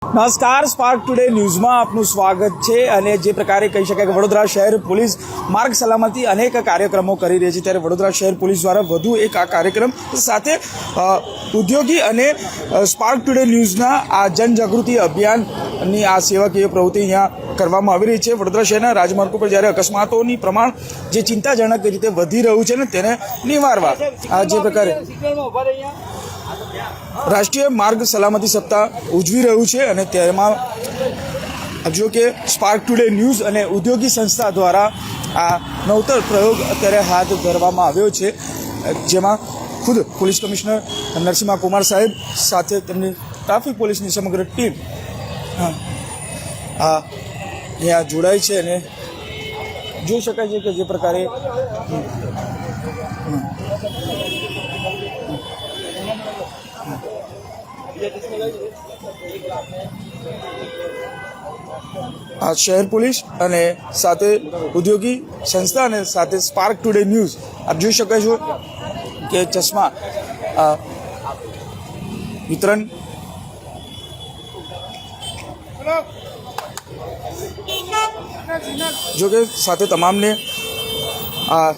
નમસ્કાર, spark today ન્યૂઝમાં આપનું સ્વાગત છે। અને જે પ્રકારે કહી શકાય કે વડોદરા શહેર પોલીસ માર્ગ સલામતી અનેક કાર્યક્રમો કરી રહી છે, ત્યારે વડોદરા શહેર પોલીસ દ્વારા વધુ એક આ કાર્યક્રમ સાથે ઉદ્યોગી અને સ્પાર્ક ટુડે ન્યૂઝના આ જનજાગૃતિ અભિયાનની આ સેવાકીય પ્રવૃત્તિ અહીંયા કરવામાં આવી રહી છે। વડોદરા શહેરના રાજમાર્ગો પર જ્યારે અકસ્માતોની પ્રમાણ જે ચિંતાજનક રીતે વધી રહ્યું છે ને તેને નિવારવા આ જે પ્રકારે રાષ્ટ્રીય માર્ગ સલામતી સપ્તાહ ઉજવી રહ્યું છે। અને તેમાં જો કે સ્પાર્ક ટુડે ન્યૂઝ અને ઉદ્યોગી સંસ્થા દ્વારા આ નવતર પ્રયોગ અત્યારે હાથ ધરવામાં આવ્યો છે, જેમાં ખુદ પોલીસ કમિશનર નરસિંહ કુમાર સાહેબ સાથે તેમની ટ્રાફિક પોલીસની સમગ્ર ટીમ અહીંયા જોડાય છે। અને જોઈ શકાય છે કે જે પ્રકારે આ શહેર પોલીસ અને સાથે ઉદ્યોગી સંસ્થા અને સાથે સ્પાર્ક ટુડે ન્યૂઝ આપ જોઈ શકો છો કે ચશ્મા વિતરણ જો કે સાથે તમામને આ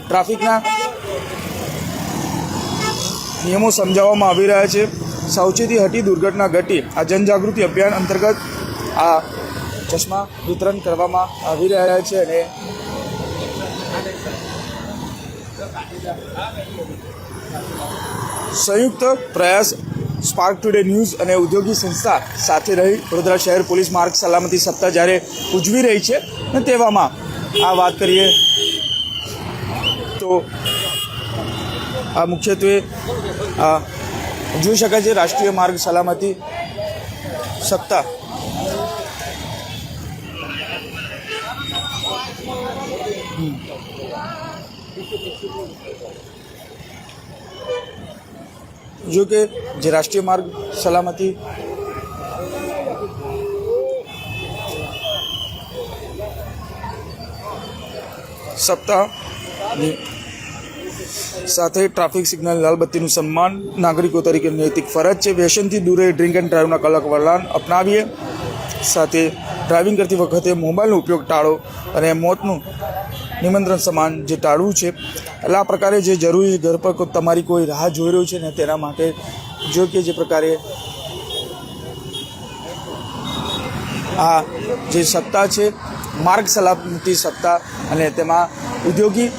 ટ્રાફિકના નિયમો સમજાવવામાં આવી રહ્યા છે। સાવચેતી હટી દુર્ઘટના ઘટી આ જનજાગૃતિ અભિયાન અંતર્ગત આ ચશ્મા વિતરણ કરવામાં આવી રહ્યા છે। અને સંયુક્ત પ્રયાસ સ્પાર્ક ટુડે ન્યૂઝ અને ઉદ્યોગી સંસ્થા સાથે રહી વડોદરા શહેર પોલીસ માર્ગ સલામતી સપ્તાહ જ્યારે ઉજવી રહી છે ને તેવામાં આ વાત કરીએ તો આ મુખ્યત્વે જોઈ શકાય છે રાષ્ટ્રીય માર્ગ સલામતી સપ્તાહ જો કે જે રાષ્ટ્રીય માર્ગ સલામતી સપ્તાહની સાથે ટ્રાફિક સિગ્નલ લાલ બત્તીનું સન્માન નાગરિકો તરીકે નૈતિક ફરજ છે। વ્યસનથી દૂર રહી ડ્રિંક એન્ડ ડ્રાઈવના કડક વલણ અપનાવીએ, સાથે ડ્રાઇવિંગ કરતી વખતે મોબાઈલનો ઉપયોગ ટાળો અને મોતનું નિમંત્રણ સમાન જે ટાળવું છે। એટલે આ પ્રકારે જે જરૂરી ઘર પર તમારી કોઈ રાહ જોઈ રહ્યું છે ને તેના માટે જો કે જે પ્રકારે આ જે સપ્તાહ છે માર્ગ સલામતી સપ્તાહ અને તેમાં ઉદ્યોગી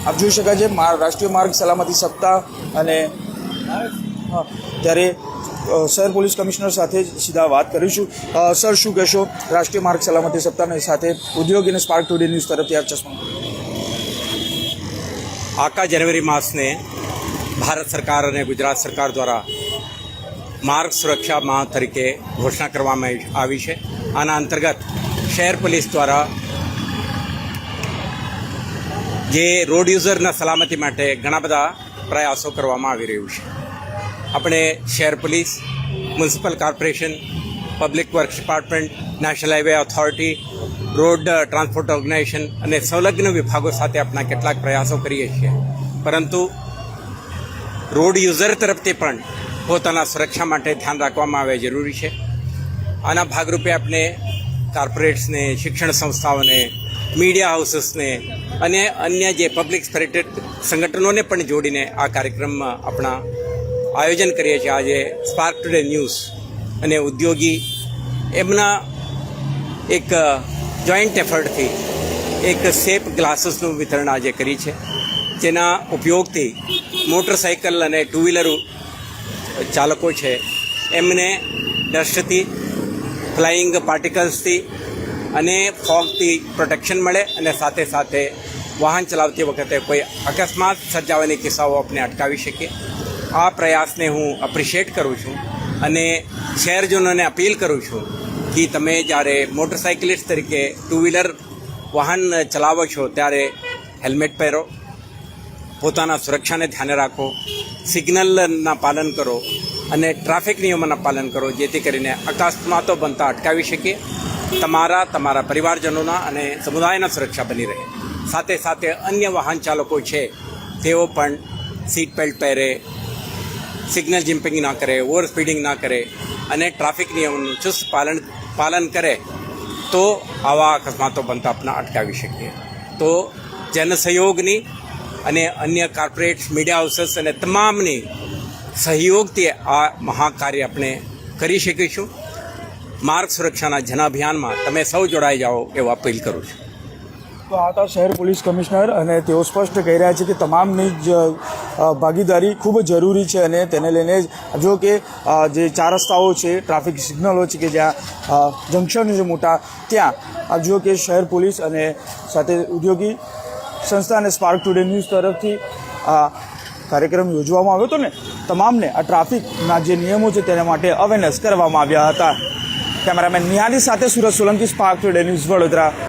આપ જોઈ શકાય છે રાષ્ટ્રીય માર્ગ સલામતી સપ્તાહ અને ત્યારે શહેર પોલીસ કમિશનર સાથે સીધા વાત કરીશું। સર, શું કહેશો રાષ્ટ્રીય માર્ગ સલામતી સપ્તાહની સાથે ઉદ્યોગ અને સ્પાર્ક ટુડે ન્યૂઝ તરફથી આ ચશ્મા? આખા જાન્યુઆરી માસને ભારત સરકાર અને ગુજરાત સરકાર દ્વારા માર્ગ સુરક્ષા માહ તરીકે ઘોષણા કરવામાં આવી છે। આના અંતર્ગત શહેર પોલીસ દ્વારા જે રોડ યુઝરના સલામતી માટે ઘણા બધા પ્રયાસો કરવામાં આવી રહ્યું છે। આપણે શહેર police, municipal corporation, public works department, national highway authority, road transport organisation અને સંલગ્ન વિભાગો સાથે આપણા કેટલાક પ્રયાસો કરીએ છીએ, પરંતુ રોડ યુઝર તરફથી પણ પોતાના સુરક્ષા માટે ધ્યાન રાખવામાં આવે જરૂરી છે। આના ભાગરૂપે આપણે કોર્પોરેટ્સને, શિક્ષણ સંસ્થાઓને, મીડિયા હાઉસીસને અને અન્ય જે પબ્લિક સ્પિરિટેડ સંગઠનોને પણ જોડીને આ કાર્યક્રમમાં આપણા આયોજન કરીએ છીએ। આજે સ્પાર્ક ટુડે ન્યૂઝ અને ઉદ્યોગી એમના એક જોઈન્ટ એફર્ટથી એક સેફ ગ્લાસીસનું વિતરણ આજે કરી છે, જેના ઉપયોગથી મોટરસાઇકલ અને ટુ વ્હીલર ચાલકો છે એમને ડસ્ટથી, ફ્લાઇંગ પાર્ટિકલ્સથી અને ફોગથી પ્રોટેક્શન મળે અને સાથે સાથે વાહન ચલાવતી વખતે કોઈ અકસ્માત સર્જાવાની કિસ્સાઓ આપણે અટકાવી શકીએ। આ પ્રયાસને હું એપ્રિશિએટ કરું છું અને શહેરજનોને અપીલ કરું છું કે તમે જ્યારે મોટરસાઇકલિસ્ટ તરીકે ટુ વ્હીલર વાહન ચલાવો છો ત્યારે હેલ્મેટ પહેરો, પોતાના સુરક્ષાને ધ્યાને રાખો, સિગ્નલના પાલન કરો અને ટ્રાફિક નિયમોના પાલન કરો, જેથી કરીને અકસ્માતો બનતા અટકાવી શકીએ। તમારા પરિવારજનોના અને સમુદાયના સુરક્ષા બની રહે। સાથે સાથે અન્ય વાહન ચાલકો છે તેઓ પણ સીટ બેલ્ટ પહેરે, સિગ્નલ જમ્પિંગ ના કરે, ઓવર સ્પીડિંગ ના કરે અને ટ્રાફિક નિયમોનું ચુસ્ત પાલન કરે તો આવા અકસ્માતો બનતા આપણે અટકાવી શકીએ. તો જન સહયોગની અને અન્ય કોર્પોરેટ મીડિયા હાઉસીસ અને તમામની સહયોગથી આ મહાકાર્ય આપણે કરી શકીશું. માર્ગ સુરક્ષાના જન અભિયાનમાં તમે સૌ જોડાઈ જાઓ એવું અપીલ કરું છું. તો આ હતા શહેર પોલીસ કમિશનર અને તેઓ સ્પષ્ટ કહી રહ્યા છે કે તમામની જ ભાગીદારી ખૂબ જરૂરી છે અને તેને લઈને જ જો કે જે 4 રસ્તાઓ છે, ટ્રાફિક સિગ્નલો છે કે જ્યાં જંકશન છે મોટા, ત્યાં જો કે શહેર પોલીસ અને સાથે ઉદ્યોગી સંસ્થા અને સ્પાર્ક ટુડે ન્યૂઝ તરફથી આ કાર્યક્રમ યોજવામાં આવ્યો હતો ને તમામને આ ટ્રાફિકના જે નિયમો છે તેના માટે અવેરનેસ કરવામાં આવ્યા હતા. કેમેરામેન નિહાલી સાથે Surat Solanki, spark today news, Vadodara.